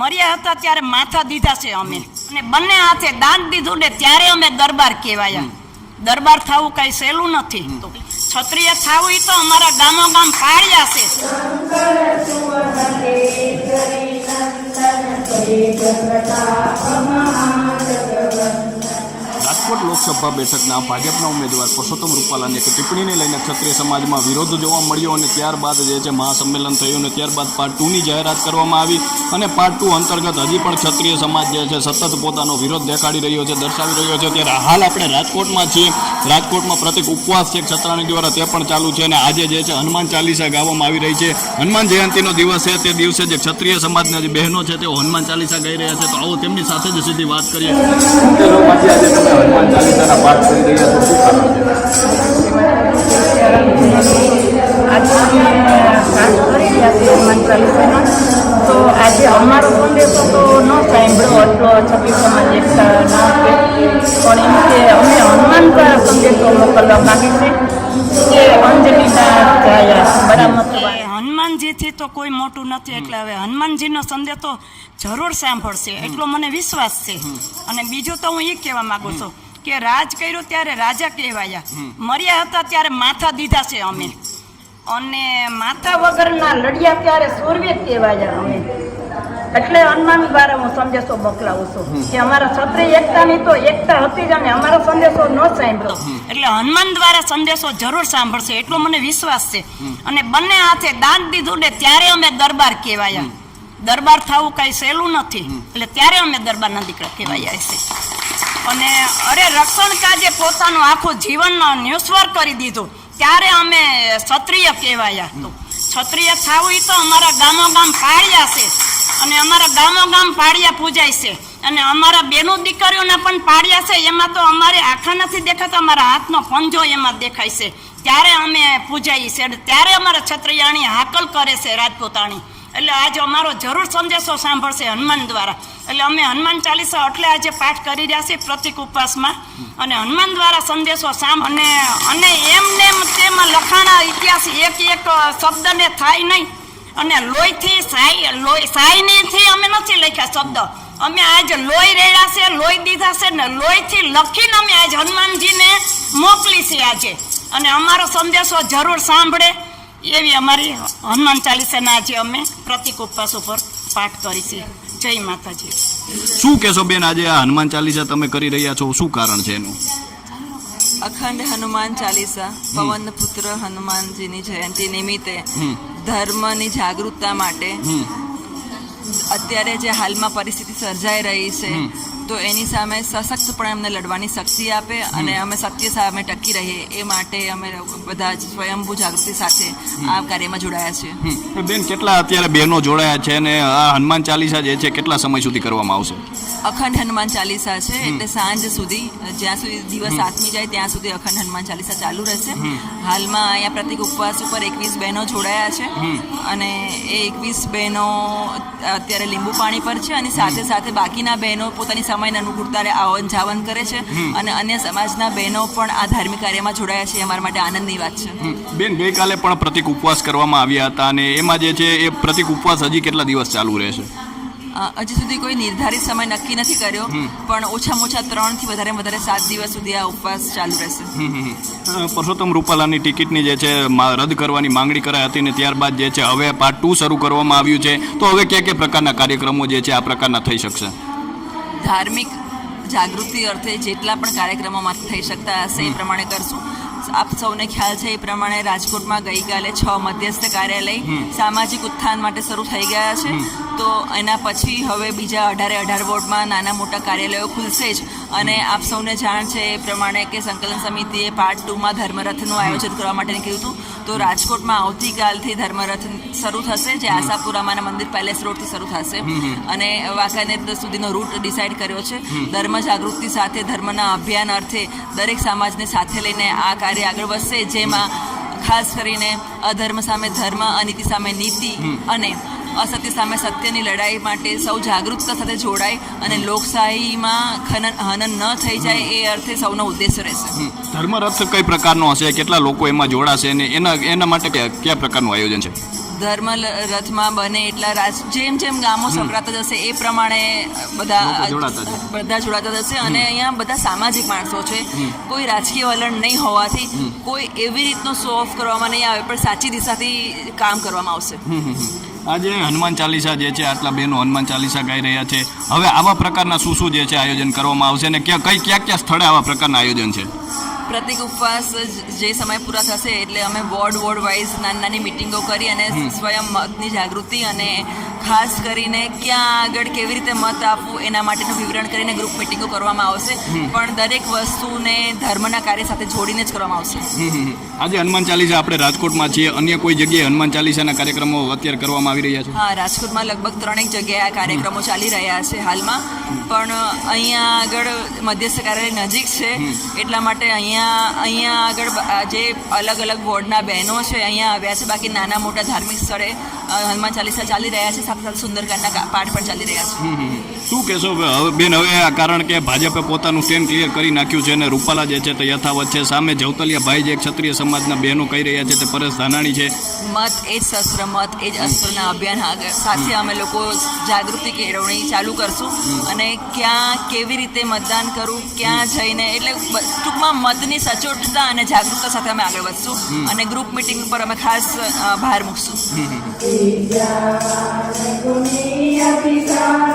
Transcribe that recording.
મર્યા હતા ત્યારે માથા દીધા છે અમે, અને બંને હાથે દાન દીધું ને ત્યારે અમે દરબાર કહેવાયા. દરબાર થવું કઈ સહેલું નથી. ક્ષત્રિય થવું એ તો અમારા ગામો ગામ પાળ્યા છે. રાજકોટ લોકસભા બેઠકના ભાજપના ઉમેદવાર પરસોત્તમ રૂપાલાની એક ટિપ્પણીને લઈને ક્ષત્રિય સમાજમાં વિરોધ જોવા મળ્યો અને ત્યારબાદ જે છે મહાસંમેલન થયું અને ત્યારબાદ પાર્ટ 2ની જાહેરાત કરવામાં આવી અને પાર્ટ 2 અંતર્ગત હજી પણ ક્ષત્રિય સમાજ જે છે સતત પોતાનો વિરોધ દેખાડી રહ્યો છે, દર્શાવી રહ્યો છે. ત્યારે હાલ આપણે રાજકોટમાં છીએ. રાજકોટમાં પ્રતિક ઉપવાસ છે ક્ષત્રાણી દ્વારા, તે પણ ચાલુ છે અને આજે જે છે હનુમાન ચાલીસા ગાવામાં આવી રહી છે. હનુમાન જયંતિનો દિવસ છે, તે દિવસે જે ક્ષત્રિય સમાજના જે બહેનો છે તેઓ હનુમાન ચાલીસા ગાઈ રહ્યા છે. તો આવો તેમની સાથે જ સીધી વાત કરીએ. હનુમાન ચાલીસાના પાઠ કરી રહ્યા છો, શું કારણ છે? તો આજે અમારો સંદેશો તો ન સાંભળ્યો એટલો છત્રીસ સમાજ એકતા ન પણ એમ કે અમે હનુમાન દ્વારા સંદેશો મોકલવા માંગી છે કે અંજલિના જાય બરાબર. હનુમાનજીથી તો કોઈ મોટું નથી, એટલે હવે હનુમાનજીનો સંદેશ તો જરૂર સાંભળશે એટલો મને વિશ્વાસ છે. અને બીજું તો હું એ કહેવા માંગુ છું કે રાજ કર્યું ત્યારે રાજા કહેવાયા, મર્યા હતા ત્યારે માથા દીધા છે અમે, અને માથા વગરના લડ્યા ત્યારે સૂરવીર કહેવાયા અમે. એટલે હનુમાન દ્વારા હું સંદેશો મોકલાવું છું કે અમારા ક્ષત્રિય એકતાની તો એકતા હતી જ અને અમારો સંદેશો ન સાંભળ્યો. એટલે હનુમાન દ્વારા સંદેશો જરૂર સાંભળશે એટલો મને વિશ્વાસ છે. અને બંને હાથે દાન દીધું ને ત્યારે અમે દરબાર કહેવાયા. દરબાર થવું કઈ સહેલું નથી, એટલે ત્યારે અમે દરબારના દીકરા કહેવાયા છે. અને અરે રક્ષણ કાજે પોતાનું આખું જીવન નિસ્વાર કરી દીધું ત્યારે અમે ક્ષત્રિય કહેવાયા. તો ક્ષત્રિય થવું એ તો અમારા ગામો ગામ પાળ્યા છે, અને અમારા ગામો ગામ પાળિયા પૂજાય છે, અને અમારા બેનો દીકરીઓના પણ પાળિયા છે. એમાં તો અમારે આખા નથી દેખાતા, અમારા હાથનો પંજો એમાં દેખાય છે, ત્યારે અમે પૂજાઈએ છીએ. ત્યારે અમારા ક્ષત્રિયાણી હાકલ કરે છે રાજપૂતાણી. એટલે આજે અમારો જરૂર સંદેશો સાંભળશે હનુમાન દ્વારા. એટલે અમે હનુમાન ચાલીસા એટલે આજે પાઠ કરી રહ્યા છીએ પ્રતિક ઉપવાસમાં, અને હનુમાન દ્વારા સંદેશો અને એમને તેમાં લખાણા ઇતિહાસ એક એક શબ્દને થાય નહીં. અને લોહીથી સાઈનીથી અમે નથી લખ્યા શબ્દ, અમે આજ લોહી રેડ્યા છે, લોહી દીધા છે ને લોહીથી લખીને અમે આજ હનુમાનજીને મોકલી છે આજે. અને અમારો સંદેશો જરૂર સાંભળે એવી અમારી હનુમાન ચાલીસાના આજે અમે પ્રતિક ઉપવાસ ઉપર પાઠ કરી છે. જય માતાજી. શું કહેશો બેન, આજે આ હનુમાન ચાલીસા તમે કરી રહ્યા છો, શું કારણ છે એનું? અખંડ હનુમાન ચાલીસા પવન પુત્ર હનુમાનજીની જયંતિ નિમિત્તે ધર્મની જાગૃતતા માટે અત્યારે જે હાલમાં પરિસ્થિતિ સર્જાઈ રહી છે તો એની સામે સશક્તપણે અમને લડવાની શક્તિ આપે અને અમે સત્ય સામે ટકી રહીએ એ માટે અમે બધા જ સ્વયંભૂ જાગૃતિ સાથે આ કાર્યમાં જોડાયા છીએ. બેન, કેટલા અત્યારે બહેનો જોડાયા છે અને આ હનુમાન ચાલીસા જે છે કેટલા સમય સુધી કરવામાં આવશે? અખંડ હનુમાન ચાલીસા છે એટલે સાંજ સુધી, જ્યાં સુધી દિવસ આથમી જાય ત્યાં સુધી અખંડ હનુમાન ચાલીસા ચાલુ રહેશે. હાલમાં અહીંયા પ્રતિક ઉપવાસ ઉપર 21 બહેનો જોડાયા છે અને એ 21 બહેનો અત્યારે લીંબુ પાણી પર છે અને સાથે સાથે બાકીના બહેનો પોતાની સમયના અનુકૂળતાને આવન જાવન કરે છે અને અન્ય સમાજના બહેનો પણ આ ધાર્મિક કાર્યમાં જોડાયા છે. અમારા માટે આનંદની વાત છે. બેન, ગઈકાલે પણ પ્રતિક ઉપવાસ કરવામાં આવ્યા હતા અને એમાં જે છે એ પ્રતિક ઉપવાસ હજી કેટલા દિવસ ચાલુ રહેશે? હજી સુધી કોઈ નિર્ધારિત સમય નક્કી નથી કર્યો, પણ ઓછામાં ઓછા 3 થી વધારે 7 દિવસ સુધી આ ઉપવાસ ચાલુ રહેશે. પરસોત્તમ રૂપાલાની ટિકિટની જે છે રદ કરવાની માંગણી કરાઈ હતી ને ત્યારબાદ જે છે હવે પાર્ટ 2 શરૂ કરવામાં આવ્યું છે, તો હવે કયા પ્રકારના કાર્યક્રમો જે છે આ પ્રકારના થઈ શકશે? ધાર્મિક જાગૃતિ અર્થે જેટલા પણ કાર્યક્રમોમાં થઈ શકતા હશે એ પ્રમાણે કરશું. આપ સૌને ખ્યાલ છે એ પ્રમાણે રાજકોટમાં ગઈકાલે 6 મધ્યસ્થ કાર્યાલય સામાજિક ઉત્થાન માટે શરૂ થઈ ગયા છે. તો એના પછી હવે બીજા 18 વોર્ડમાં નાના મોટા કાર્યાલયો ખુલશે જ. અને આપ સૌને જાણ છે એ પ્રમાણે કે સંકલન સમિતિએ પાર્ટ 2માં ધર્મરથનું આયોજન કરવા માટે કીધું હતું. તો રાજકોટમાં આવતીકાલથી ધર્મરથ શરૂ થશે, જે આશાપુરામાના મંદિર પેલેસ રોડથી શરૂ થશે અને વાંકાનેર સુધીનો રૂટ ડિસાઇડ કર્યો છે. ધર્મ જાગૃતિ સાથે ધર્મના અભિયાન અર્થે દરેક સમાજને સાથે લઈને આ કાર્ય આગળ વધશે, જેમાં ખાસ કરીને અધર્મ સામે ધર્મ, અનીતિ સામે નીતિ અને અસત્ય સામે સત્યની લડાઈ માટે સૌ જાગૃતતા સાથે જોડાય અને લોકશાહીમાં હનન ન થઈ જાય એ અર્થે સૌનો ઉદ્દેશ્ય રહેશે. ધર્મરથ કઈ પ્રકારનો હશે, કેટલા લોકો એમાં જોડાશે અને એના માટે કયા પ્રકારનું આયોજન છે? ધર્મ રથમાં બને એટલા જેમ જેમ ગામો સંભળાતા જશે એ પ્રમાણે બધા જોડાતા જશે. અને અહીંયા બધા સામાજિક માણસો છે, કોઈ રાજકીય વલણ નહીં હોવાથી કોઈ એવી રીતનો શો ઓફ કરવામાં નહીં આવે, પણ સાચી દિશાથી કામ કરવામાં આવશે. આજે હનુમાન ચાલીસા જે છે, આટલા બહેનો હનુમાન ચાલીસા ગાઈ રહ્યા છે. હવે આવા પ્રકારના શું જે છે આયોજન કરવામાં આવશે અને ક્યાં સ્થળે આવા પ્રકારના આયોજન છે? પ્રતિક ઉપવાસ જે સમય પૂરા થશે એટલે અમે વોર્ડ વાઇઝ નાની મિટિંગો કરી અને સ્વયં મતની જાગૃતિ અને ખાસ કરીને ક્યાં આગળ કેવી રીતે મત આપવું એના માટેનું વિવરણ કરીને ગ્રુપ મિટિંગો કરવામાં આવશે. પણ દરેક વસ્તુને ધર્મના કાર્ય સાથે જોડીને જ કરવામાં આવશે. આજે હનુમાન ચાલીસા આપણે રાજકોટમાં છીએ, અન્ય કોઈ જગ્યાએ હનુમાન ચાલીસાના કાર્યક્રમો અત્યારે કરવામાં આવી રહ્યા છે? હા, રાજકોટમાં લગભગ 3 જગ્યાએ આ કાર્યક્રમો ચાલી રહ્યા છે હાલમાં. પણ અહીંયા આગળ મધ્યસ્થ કાર્યાલય નજીક છે એટલા માટે અહીંયા આગળ જે અલગ અલગ વોર્ડના બહેનો છે અહીંયા આવ્યા છે. બાકી નાના મોટા ધાર્મિક સ્થળે હનુમાન ચાલીસા ચાલી રહ્યા છે, સાથે સાથે સુંદરકાંડના પાઠ પણ ચાલી રહ્યા છે. શું કહેશો બેન? હવે આ કારણ કે ભાજપે પોતાનું સ્ટેન્ડ ક્લિયર કરી નાખ્યું છે અને રૂપાલા જે છે તે યથાવત છે, સામે જવતલિયા ભાઈ જે ક્ષત્રિય સમાજના બહેનો કહી રહ્યા છે તે પરેશ ધાનાણી છે. મત એ જ શસ્ત્ર, મત એ જ અસ્ત્રના અભિયાન સાથે અમે લોકો જાગૃતિ કેળવણી ચાલુ કરશું અને ક્યાં કેવી રીતે મતદાન કરવું, ક્યાં જઈને, એટલે ટૂંકમાં મતની સચોટતા અને જાગૃતતા સાથે અમે આગળ વધશું અને ગ્રુપ મિટિંગ પર અમે ખાસ ભાર મૂકશું. Thank you.